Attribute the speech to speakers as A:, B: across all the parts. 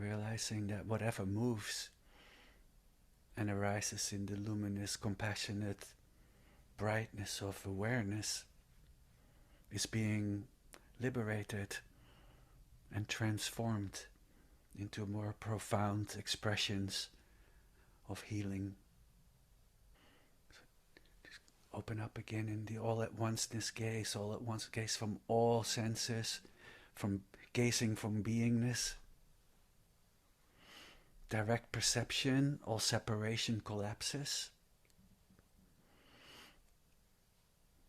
A: realizing that whatever moves and arises in the luminous, compassionate brightness of awareness is being liberated and transformed into more profound expressions of healing. So just open up again in the all-at-onceness gaze, all-at-once gaze from all senses, from gazing from beingness. Direct perception, all separation collapses.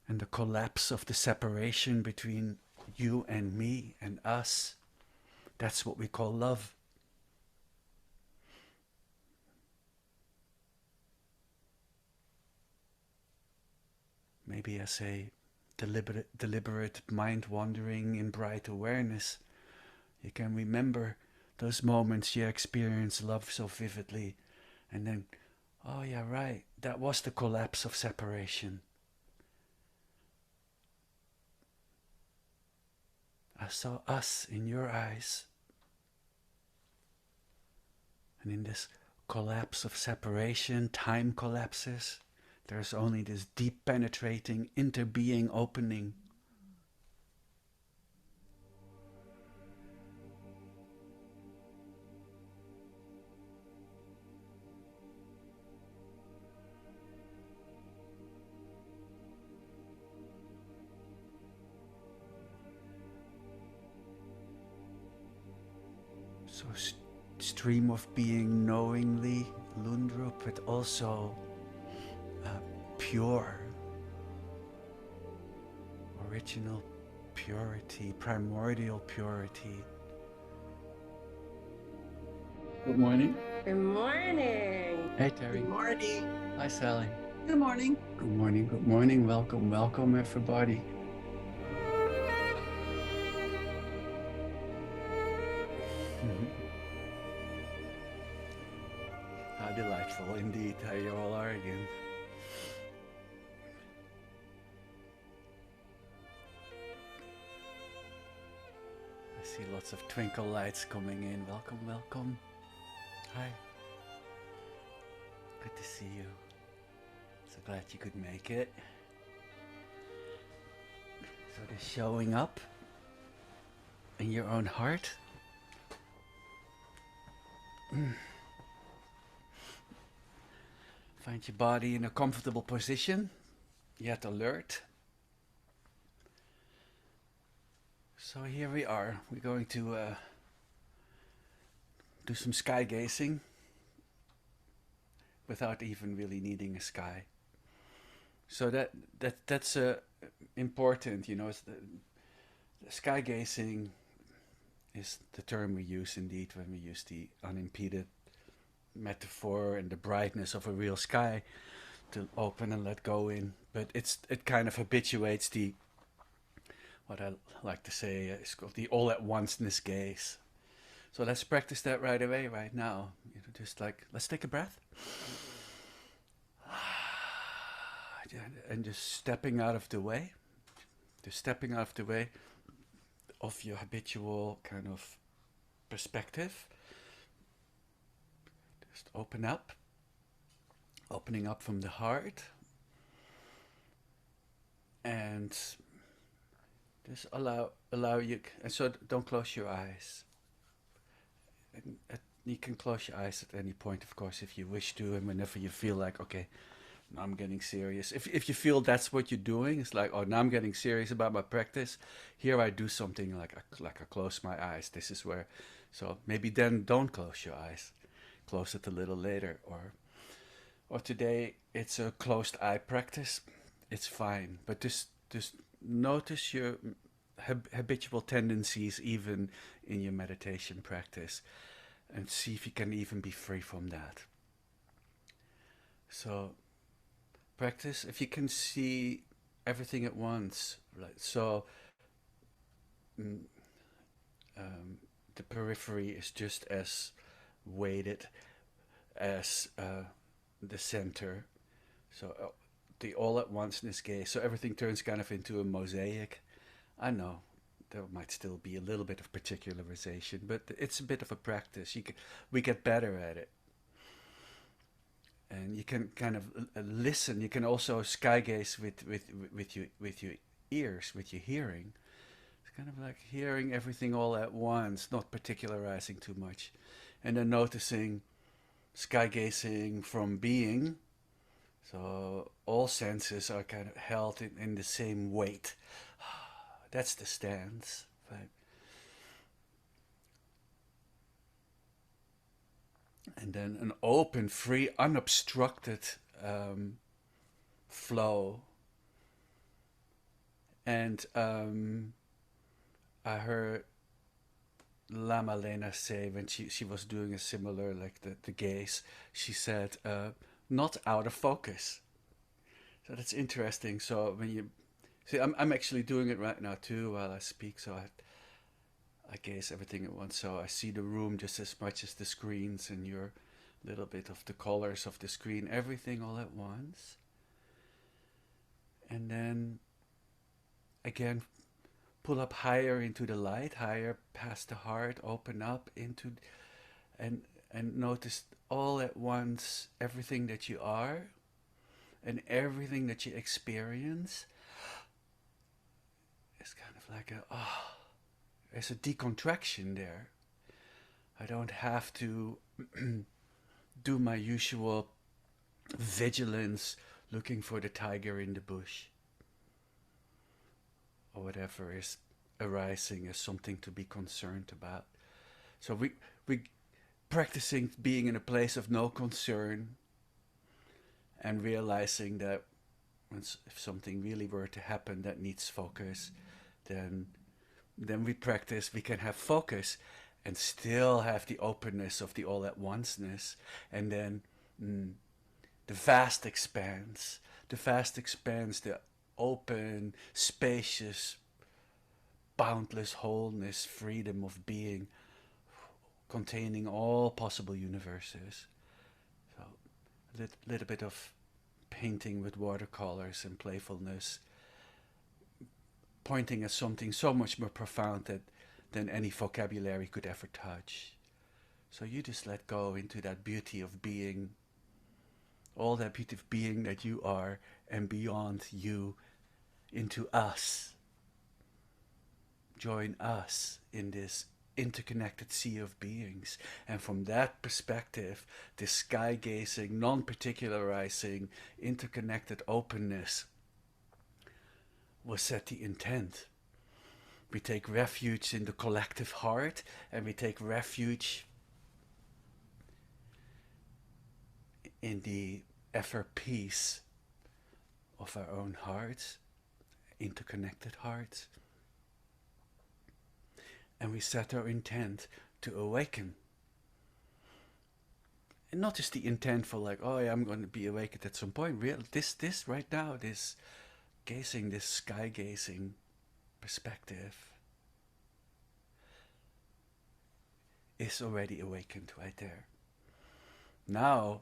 A: And the collapse of the separation between you and me and us, that's what we call love. Maybe as a deliberate mind wandering in bright awareness, you can remember those moments you experience love so vividly, and then, oh yeah, right, that was the collapse of separation. I saw us in your eyes. And in this collapse of separation, time collapses. There's only this deep penetrating interbeing opening. So stream of being knowingly, Lundrup, but also pure, original purity, primordial purity. Good morning.
B: Good morning.
A: Hey, Terry.
C: Good morning.
A: Hi, Sally.
C: Good morning.
A: Good morning, good morning. Welcome, welcome, everybody. How delightful indeed how you all are again. I see lots of twinkle lights coming in. Welcome, welcome. Hi. Good to see you. So glad you could make it. So the showing up in your own heart. Find your body in a comfortable position, yet alert. So here we are. We're going to do some sky gazing without even really needing a sky. So that's important, you know. It's the sky gazing is the term we use indeed when we use the unimpeded metaphor and the brightness of a real sky to open and let go in. But it kind of habituates the, what I like to say is called the all-at-onceness gaze. So let's practice that right away, right now. You know, just like, let's take a breath. And just stepping out of the way. Just stepping out of the way of your habitual kind of perspective. Just open up. Opening up from the heart. And just allow you, and so don't close your eyes. And you can close your eyes at any point, of course, if you wish to, and whenever you feel like, okay, now I'm getting serious. If you feel that's what you're doing, it's like, oh, now I'm getting serious about my practice. Here I do something like I close my eyes. This is where, so maybe then don't close your eyes. Close it a little later, or today it's a closed eye practice. It's fine, but just notice your habitual tendencies even in your meditation practice, and see if you can even be free from that. So practice if you can see everything at once, right? So the periphery is just as weighted as the center. So the all-at-onceness gaze. So everything turns kind of into a mosaic. I know there might still be a little bit of particularization, but it's a bit of a practice. We get better at it, and you can kind of listen. You can also sky gaze with your ears, with your hearing. It's kind of like hearing everything all at once, not particularizing too much, and then noticing sky gazing from being. So all senses are kind of held in the same weight. That's the stance. Right? And then an open, free, unobstructed flow. And I heard Lama Lena say when she was doing a similar, like the gaze, she said, not out of focus. So that's interesting. So when you see, I'm actually doing it right now too while I speak. So I gaze everything at once. So I see the room just as much as the screens and your little bit of the colors of the screen, everything all at once. And then again, pull up higher into the light, higher past the heart, open up into, and notice all at once everything that you are and everything that you experience. It's kind of like there's a decontraction there. I don't have to do my usual vigilance looking for the tiger in the bush or whatever is arising as something to be concerned about. So we practicing being in a place of no concern and realizing that if something really were to happen that needs focus, then we practice, we can have focus and still have the openness of the all at onceness, and then the vast expanse, the open, spacious, boundless wholeness, freedom of being, containing all possible universes. So a little bit of painting with watercolors and playfulness, pointing at something so much more profound than any vocabulary could ever touch. So you just let go into that beauty of being, all that beauty of being that you are, and beyond you, into us. Join us in this interconnected sea of beings. And from that perspective, this sky gazing, non particularizing, interconnected openness was set the intent. We take refuge in the collective heart, and we take refuge in the ever peace of our own hearts, interconnected hearts. And we set our intent to awaken. And not just the intent for like, oh yeah, I'm going to be awakened at some point. This right now, this gazing, this sky gazing perspective is already awakened right there. Now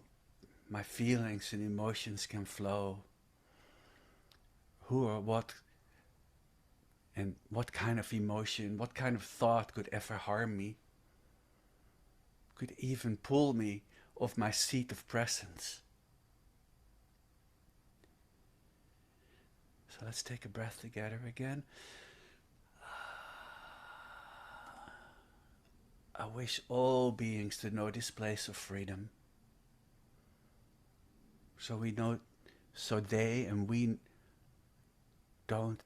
A: my feelings and emotions can flow. Who or what and what kind of emotion, what kind of thought could ever harm me? Could even pull me off my seat of presence. So let's take a breath together again. I wish all beings to know this place of freedom. So we know, so they and we don't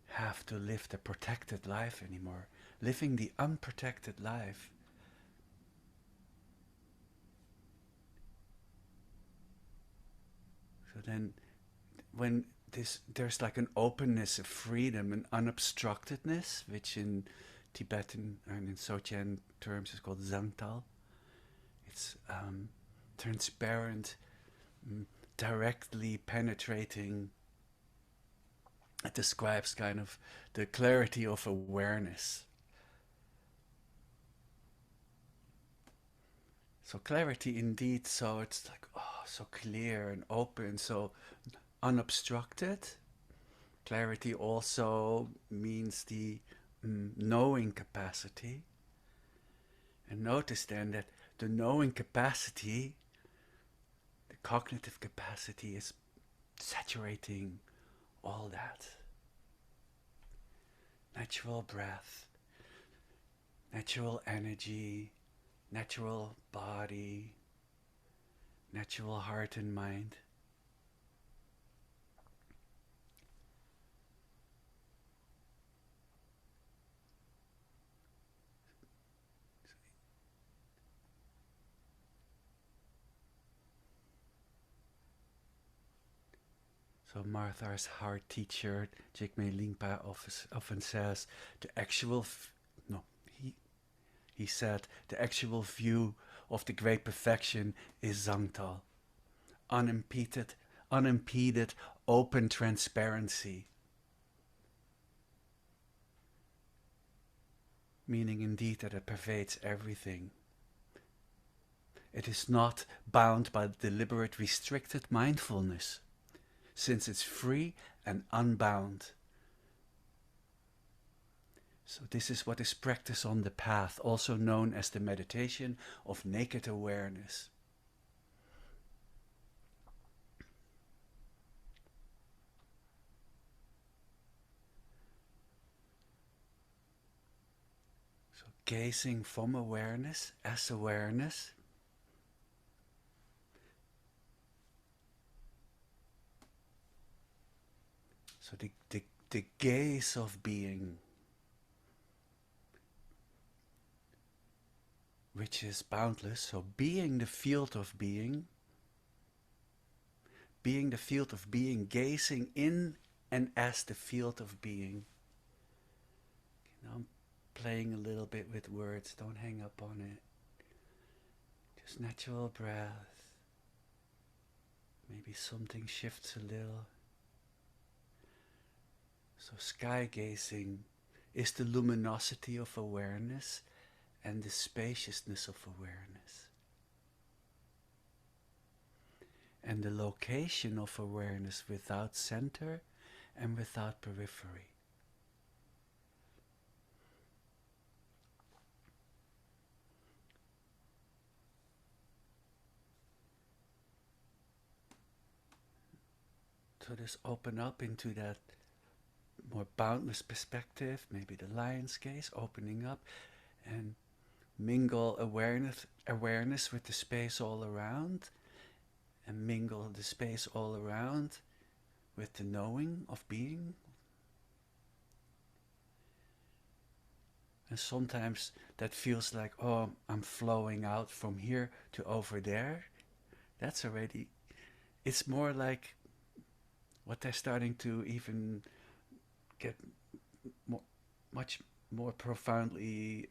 A: have to live the protected life anymore. Living the unprotected life. So then when there's like an openness of freedom and unobstructedness, which in Tibetan and in Dzogchen terms is called Zangtal. It's transparent, directly penetrating. It describes kind of the clarity of awareness. So clarity indeed, so it's like, so clear and open, so unobstructed. Clarity also means the knowing capacity. And notice then that the knowing capacity, the cognitive capacity, is saturating all that. Natural breath, natural energy, natural body, natural heart and mind. So Martha's heart teacher, Jigme Lingpa, often says, the actual, he said, the actual view of the great perfection is Zangtal. Unimpeded, open transparency. Meaning indeed that it pervades everything. It is not bound by deliberate restricted mindfulness, since it's free and unbound. So this is what is practiced on the path, also known as the meditation of naked awareness. So gazing from awareness as awareness. So the gaze of being, which is boundless, so being the field of being, gazing in and as the field of being. Now I'm playing a little bit with words, don't hang up on it. Just natural breath. Maybe something shifts a little. So sky gazing is the luminosity of awareness and the spaciousness of awareness. And the location of awareness without center and without periphery. So just open up into that more boundless perspective, maybe the lion's gaze, opening up, and mingle awareness with the space all around, and mingle the space all around with the knowing of being. And sometimes that feels like, oh, I'm flowing out from here to over there. That's already, it's more like what they're starting to even get much more profoundly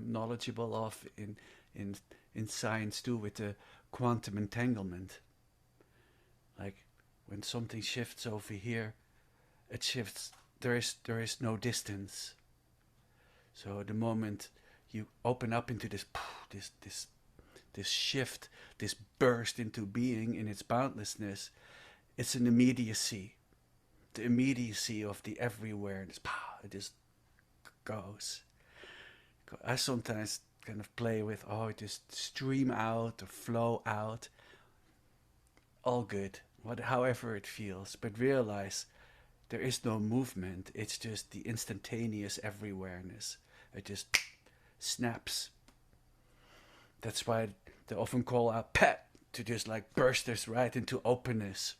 A: knowledgeable of in science too, with the quantum entanglement. Like when something shifts over here, it shifts. There is no distance. So the moment you open up into this shift, this burst into being in its boundlessness, it's an immediacy. The immediacy of the everywhere-ness. It just goes. I sometimes kind of play with, just stream out or flow out. All good, however it feels. But realize there is no movement. It's just the instantaneous everywhere-ness. It just snaps. That's why they often call out pet to just like burst us right into openness.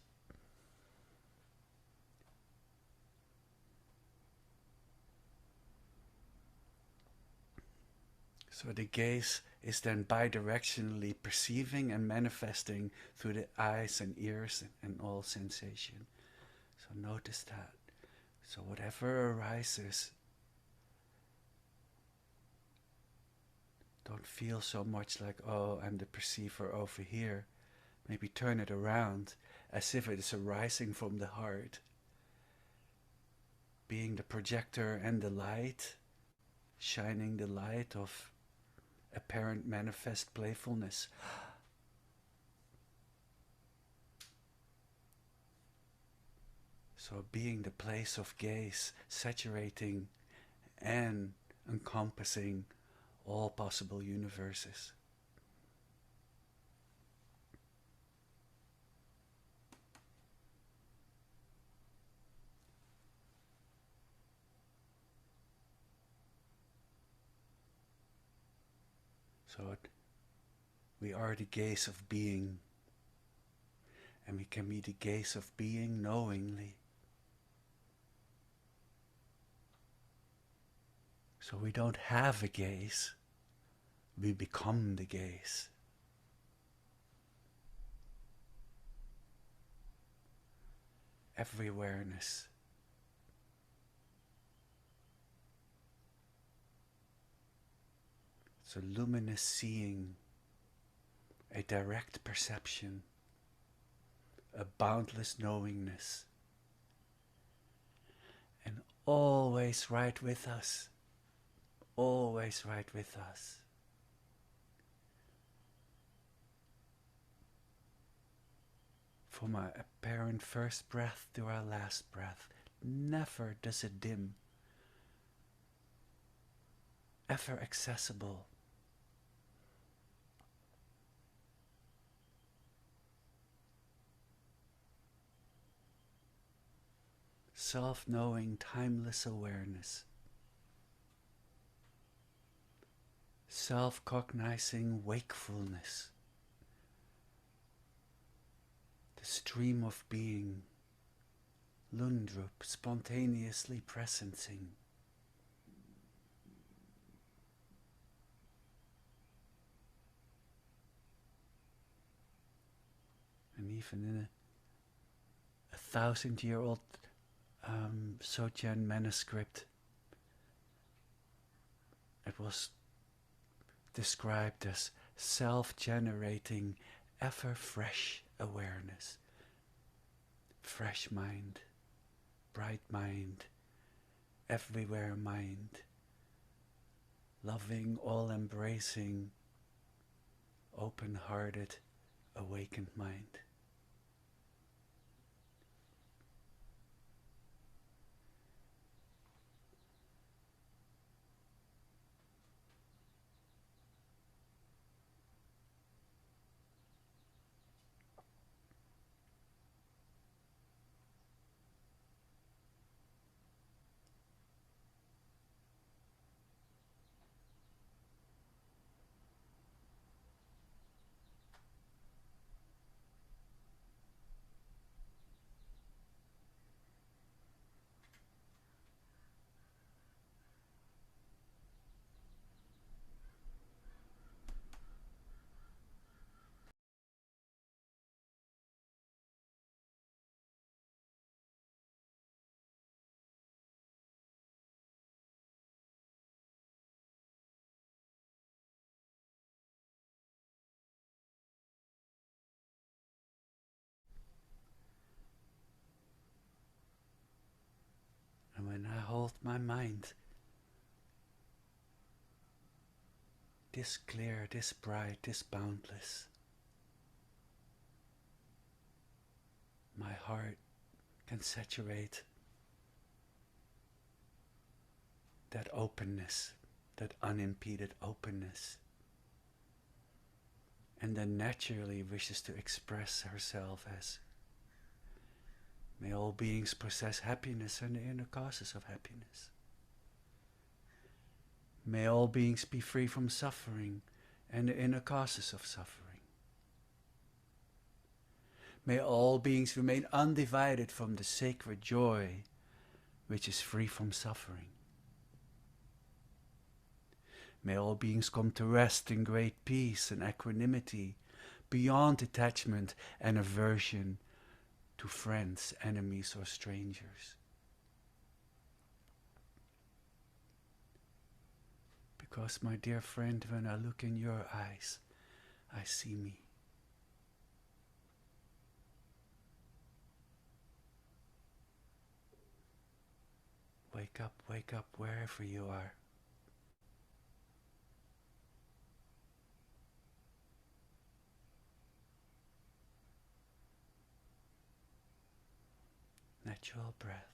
A: So the gaze is then bi-directionally perceiving and manifesting through the eyes and ears and all sensation. So notice that. So whatever arises, don't feel so much like, oh, I'm the perceiver over here. Maybe turn it around as if it is arising from the heart. Being the projector and the light, shining the light of apparent manifest playfulness. So being the place of gaze, saturating and encompassing all possible universes. So we are the gaze of being, and we can be the gaze of being knowingly. So we don't have a gaze, we become the gaze. Every awareness, it's a luminous seeing, a direct perception, a boundless knowingness, and always right with us, always right with us. From our apparent first breath to our last breath, never does it dim, ever accessible. Self-knowing, timeless awareness. Self-cognizing wakefulness. The stream of being, Lundrup, spontaneously presencing. And even in a 1,000-year-old Dzogchen manuscript, it was described as self-generating, ever-fresh awareness. Fresh mind, bright mind, everywhere mind, loving, all-embracing, open-hearted, awakened mind. And when I hold my mind this clear, this bright, this boundless, my heart can saturate that openness, that unimpeded openness, and then naturally wishes to express herself as, may all beings possess happiness and the inner causes of happiness. May all beings be free from suffering and the inner causes of suffering. May all beings remain undivided from the sacred joy which is free from suffering. May all beings come to rest in great peace and equanimity, beyond attachment and aversion to friends, enemies, or strangers. Because, my dear friend, when I look in your eyes, I see me. Wake up wherever you are. Natural breath.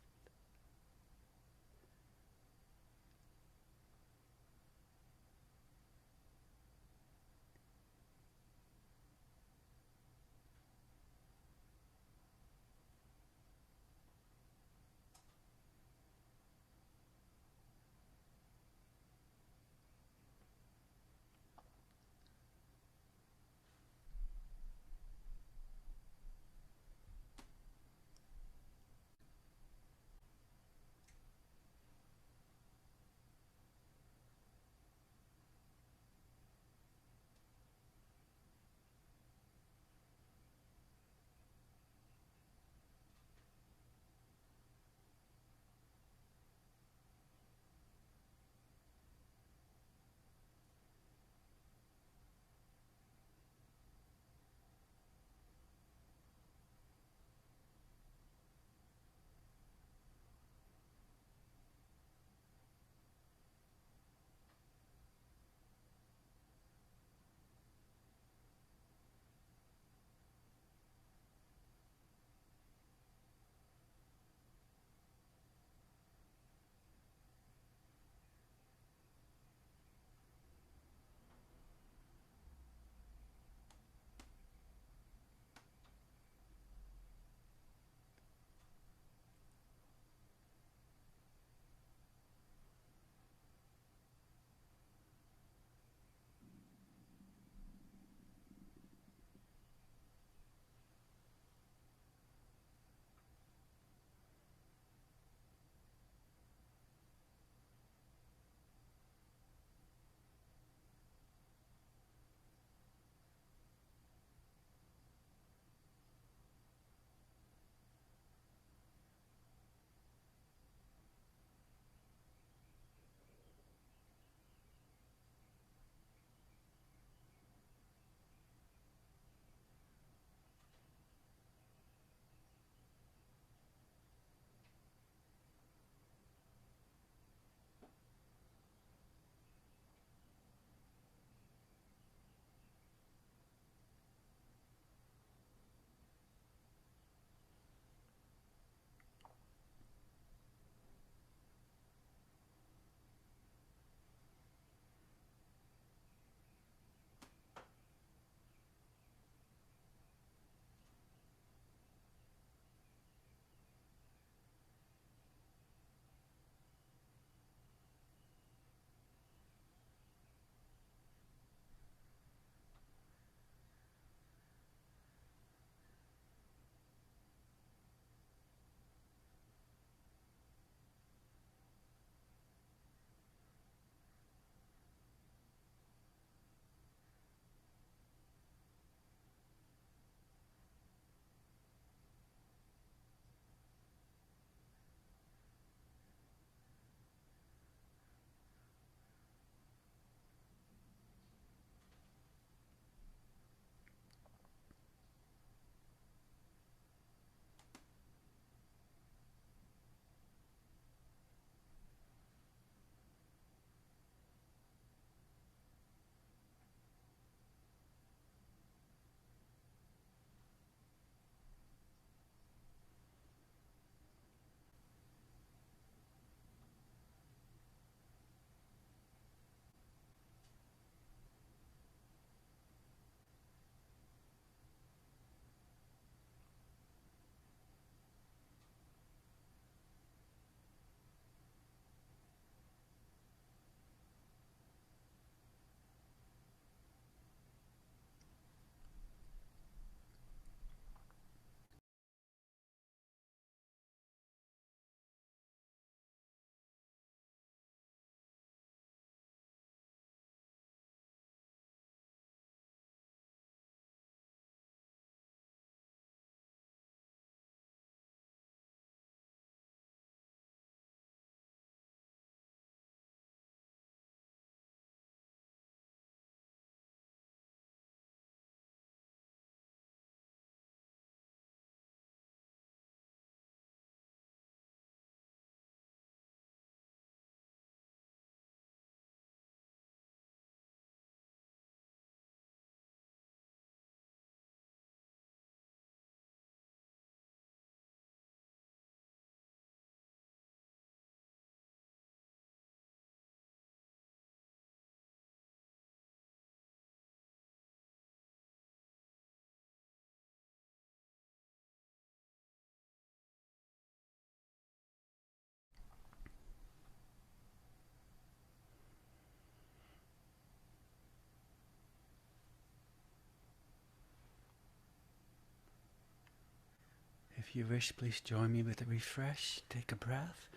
A: If you wish, please join me with a refresh. Take a breath.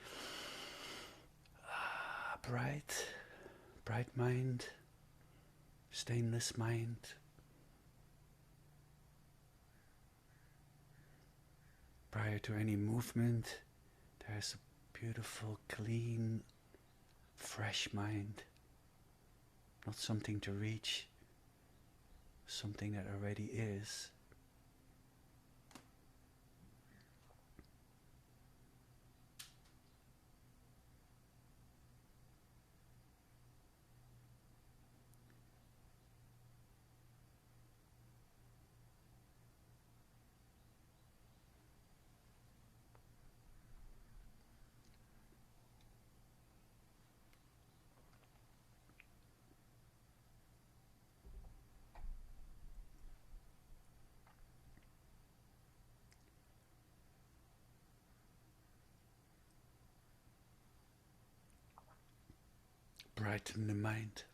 A: Bright mind, stainless mind. Prior to any movement, there's a beautiful, clean, fresh mind. Not something to reach, something that already is. Brighten the mind.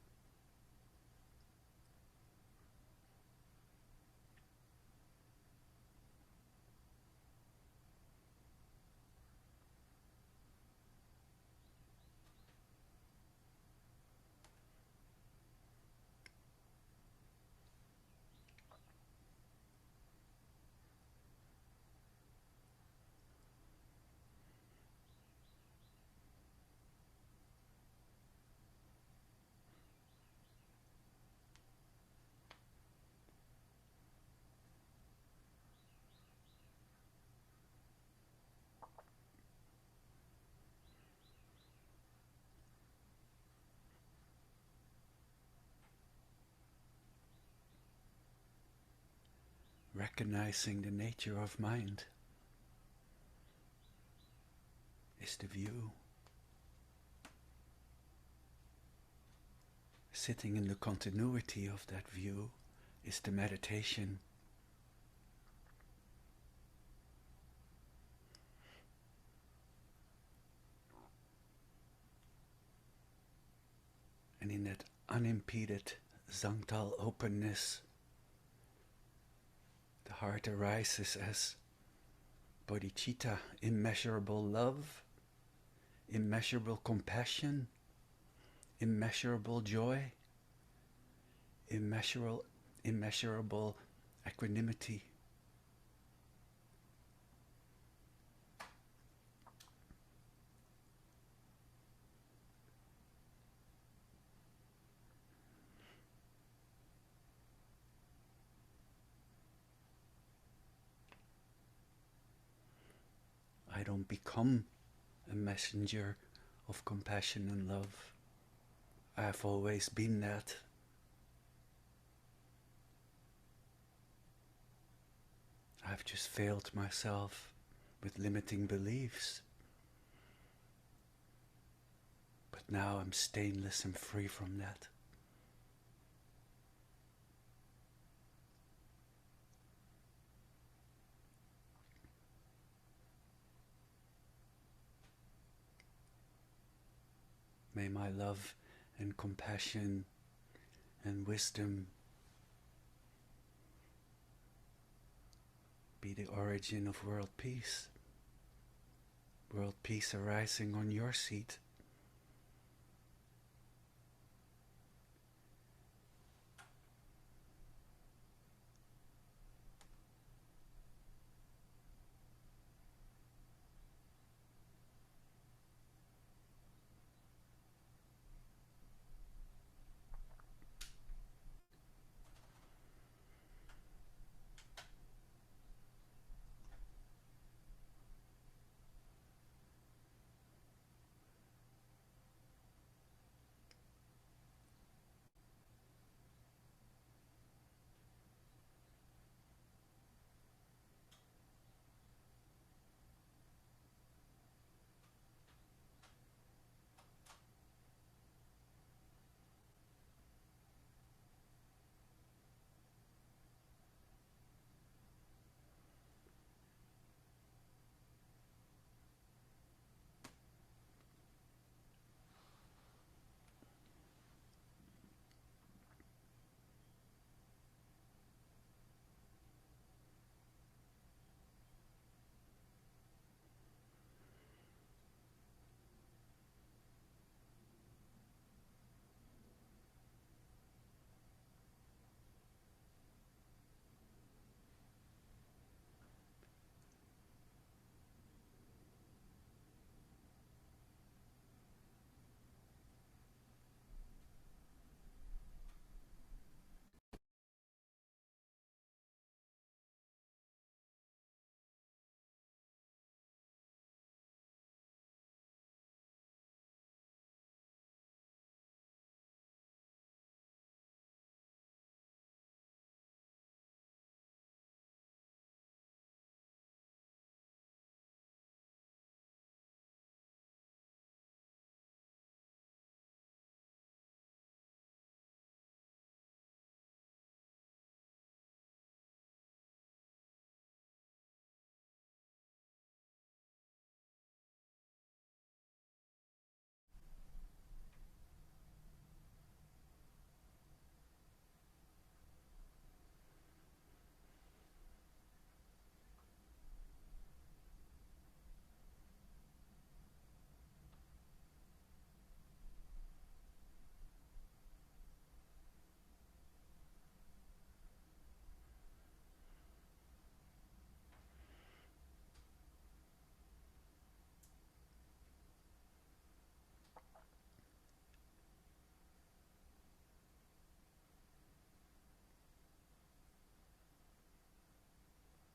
A: Recognizing the nature of mind is the view. Sitting in the continuity of that view is the meditation. And in that unimpeded Zangtal openness, the heart arises as bodhicitta, immeasurable love, immeasurable compassion, immeasurable joy, immeasurable equanimity. I don't become a messenger of compassion and love. I've always been that. I've just failed myself with limiting beliefs. But now I'm stainless and free from that. May my love and compassion and wisdom be the origin of world peace. World peace arising on your seat.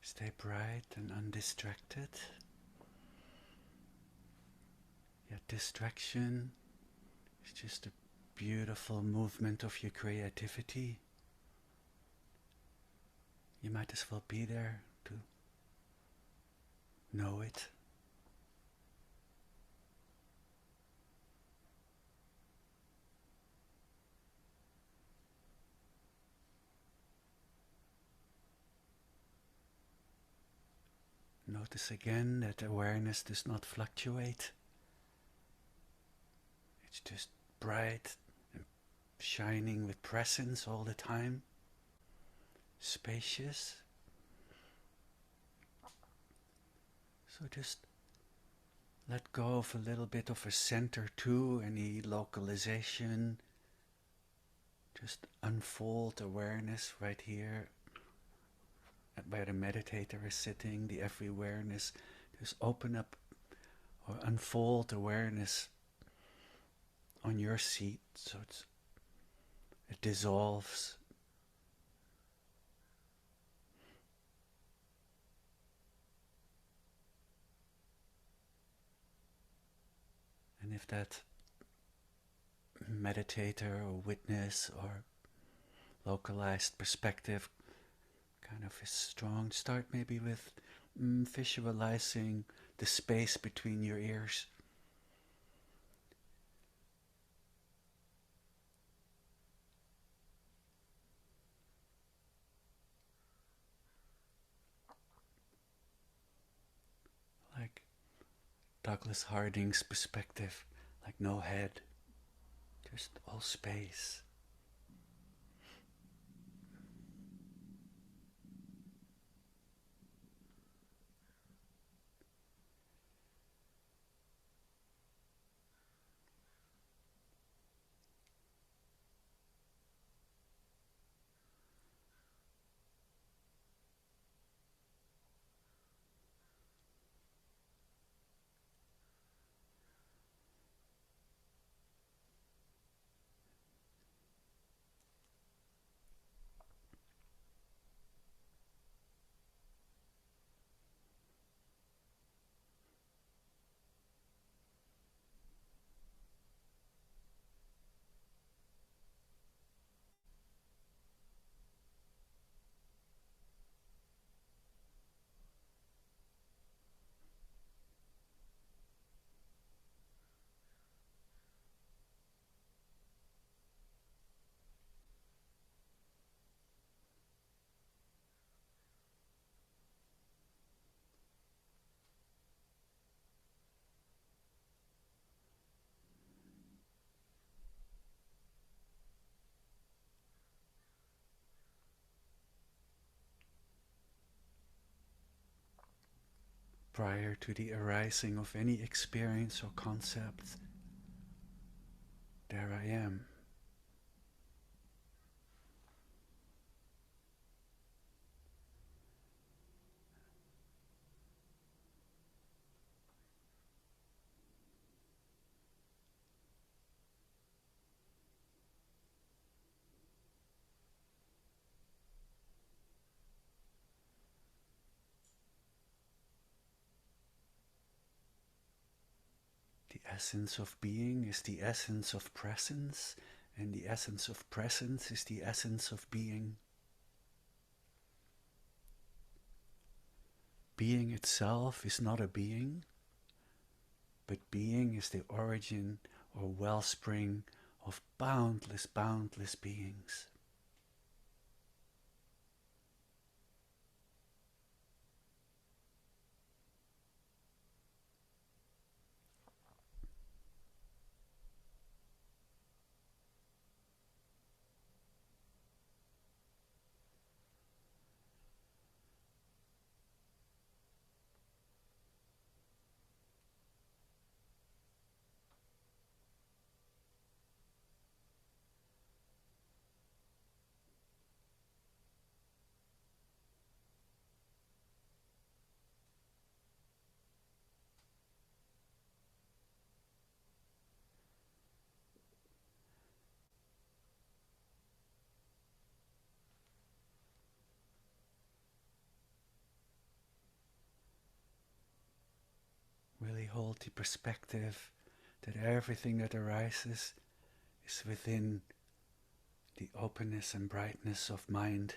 A: Stay bright and undistracted. Yet distraction is just a beautiful movement of your creativity. You might as well be there to know it. Notice again that awareness does not fluctuate. It's just bright and shining with presence all the time. Spacious. So just let go of a little bit of a center too, any localization. Just unfold awareness right here where the meditator is sitting, the every awareness. Just open up or unfold awareness on your seat so it dissolves. And if that meditator or witness or localized perspective kind of is strong, start maybe with visualizing the space between your ears. Like Douglas Harding's perspective, like no head, just all space. Prior to the arising of any experience or concept, there I am. The essence of being is the essence of presence, and the essence of presence is the essence of being. Being itself is not a being, but being is the origin or wellspring of boundless, boundless beings. hold the perspective that everything that arises is within the openness and brightness of mind.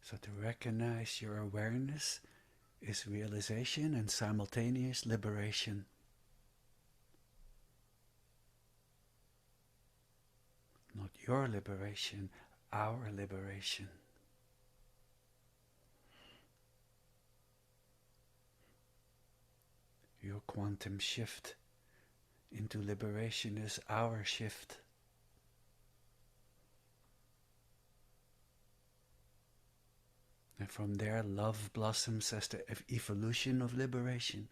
A: So to recognize your awareness is realization and simultaneous liberation. Not your liberation, our liberation. Your quantum shift into liberation is our shift. And from there, love blossoms as the evolution of liberation.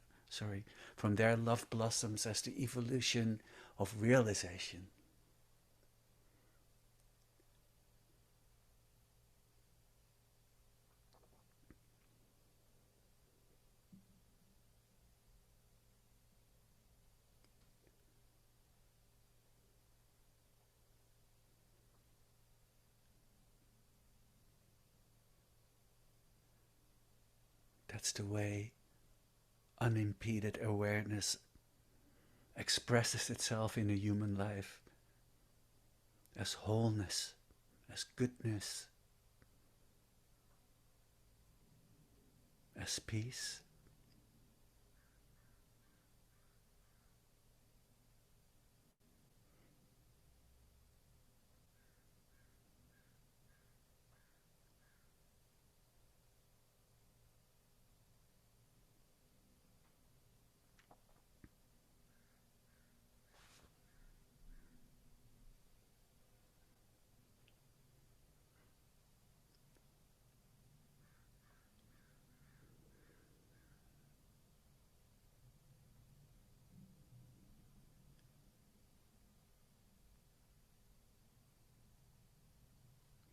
A: From there, love blossoms as the evolution of realization. That's the way unimpeded awareness expresses itself in a human life as wholeness, as goodness, as peace.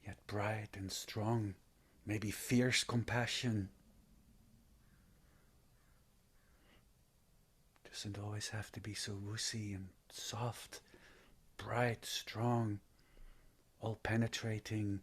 A: Yet bright and strong, maybe fierce compassion. Doesn't always have to be so woozy and soft, bright, strong, all penetrating.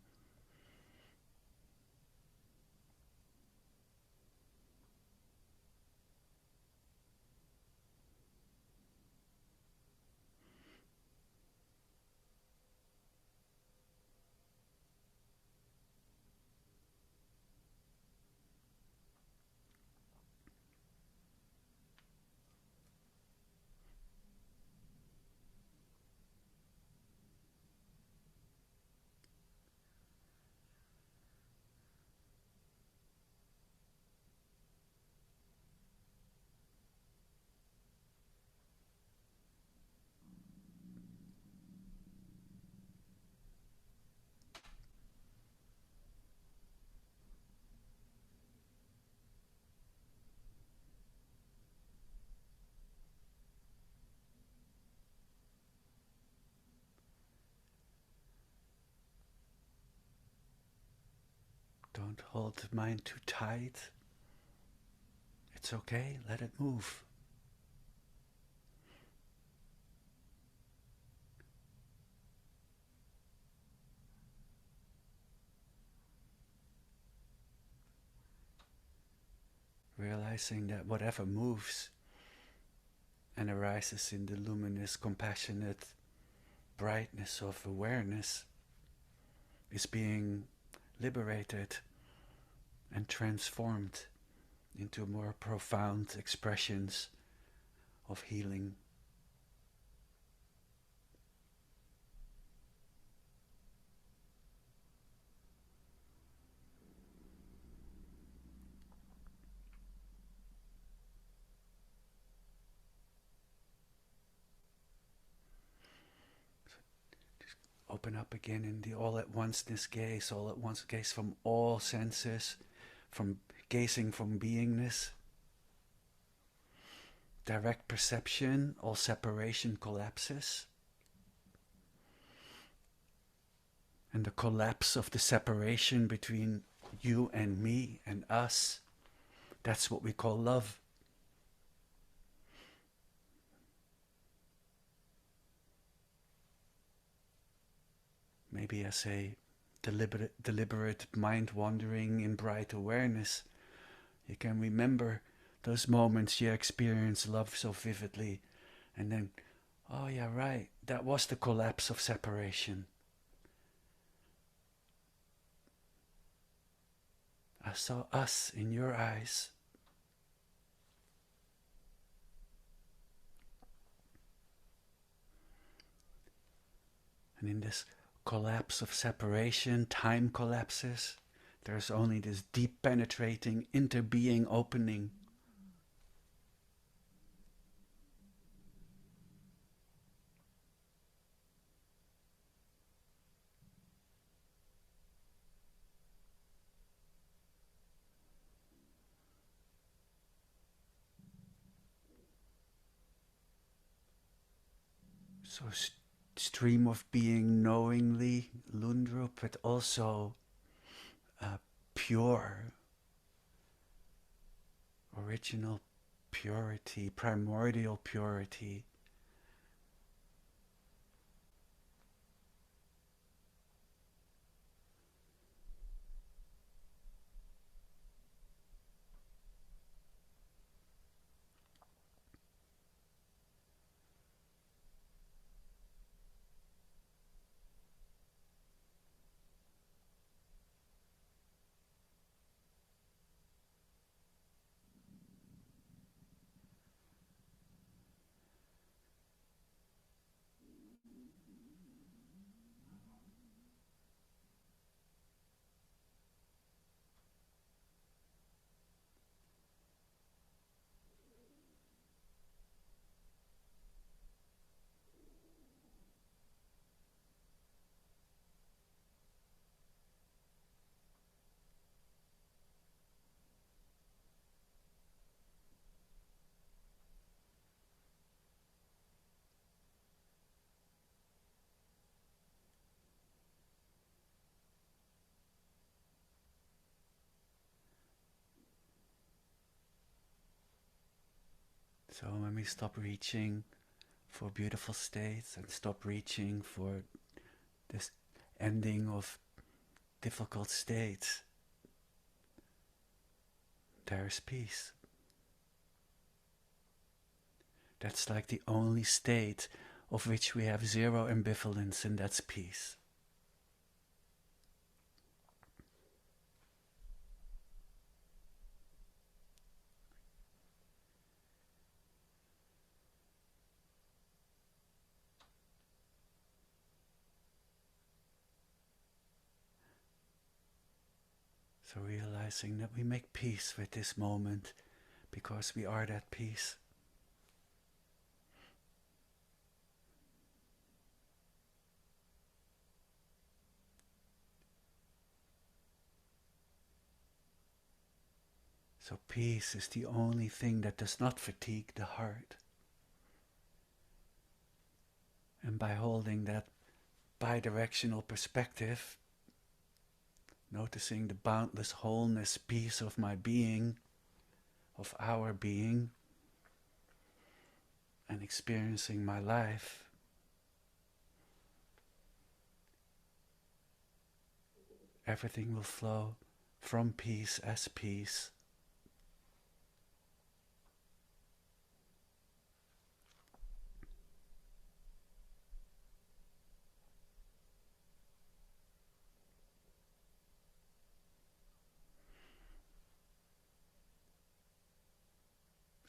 A: Don't hold the mind too tight. It's okay, let it move. Realizing that whatever moves and arises in the luminous, compassionate brightness of awareness is being liberated and transformed into more profound expressions of healing. Open up again in the all-at-onceness gaze, all-at-once gaze from all senses, from gazing from beingness. Direct perception, all separation collapses. And the collapse of the separation between you and me and us, that's what we call love. Maybe as a deliberate mind wandering in bright awareness, you can remember those moments you experience love so vividly, and then, oh yeah, right, that was the collapse of separation. I saw us in your eyes. And in this collapse of separation, time collapses. There's only this deep penetrating interbeing opening. So stream of being knowingly, Lundrup, but also pure, original purity, primordial purity. So when we stop reaching for beautiful states and stop reaching for this ending of difficult states, there's peace. That's like the only state of which we have zero ambivalence, and that's peace. So realizing that we make peace with this moment because we are that peace. So peace is the only thing that does not fatigue the heart. And by holding that bi-directional perspective, noticing the boundless wholeness, peace of my being, of our being, and experiencing my life, everything will flow from peace as peace.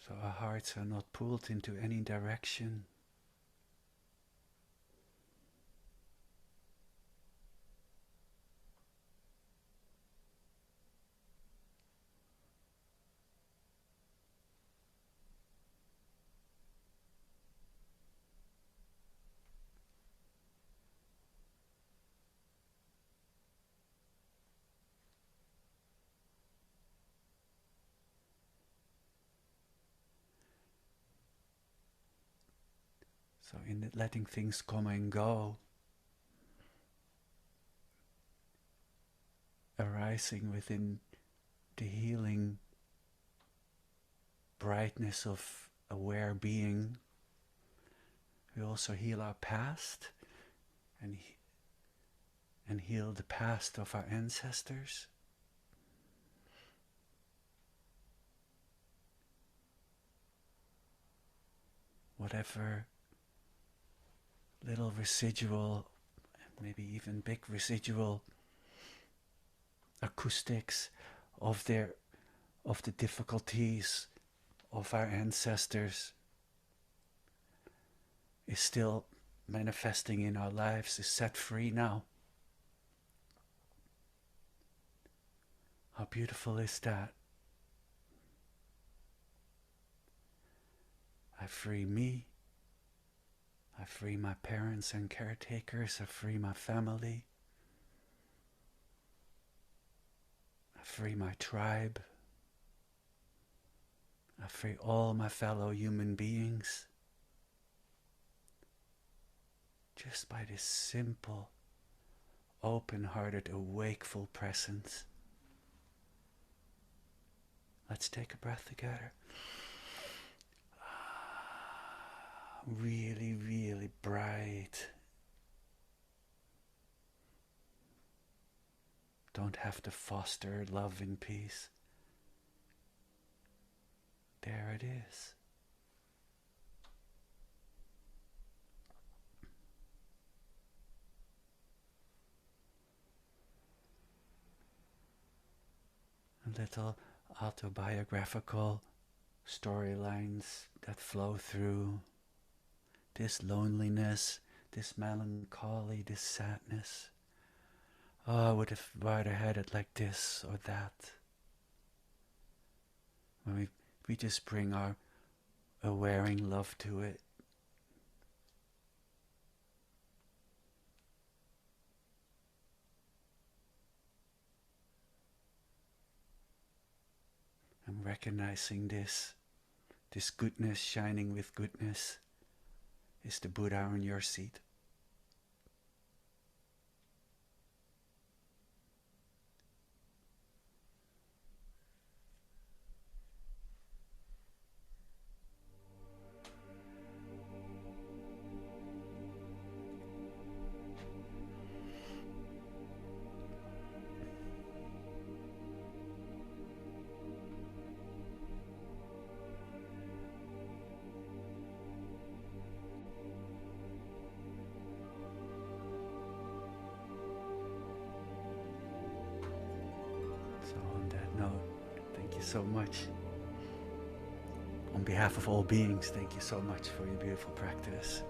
A: So our hearts are not pulled into any direction. So in letting things come and go, arising within the healing brightness of aware being, we also heal our past and heal the past of our ancestors. Whatever little residual, maybe even big residual acoustics of the difficulties of our ancestors is still manifesting in our lives, is set free now. How beautiful is that? I free me, I free my parents and caretakers, I free my family, I free my tribe, I free all my fellow human beings. Just by this simple, open-hearted, awakeful presence. Let's take a breath together. Really, really bright. Don't have to foster love and peace. There it is. Little autobiographical storylines that flow through this loneliness, this melancholy, this sadness. Oh, I would have rather had it like this or that. When we just bring our awareing love to it. And recognizing this goodness shining with goodness is the Buddha on your seat. So on that note, thank you so much. On behalf of all beings, thank you so much for your beautiful practice.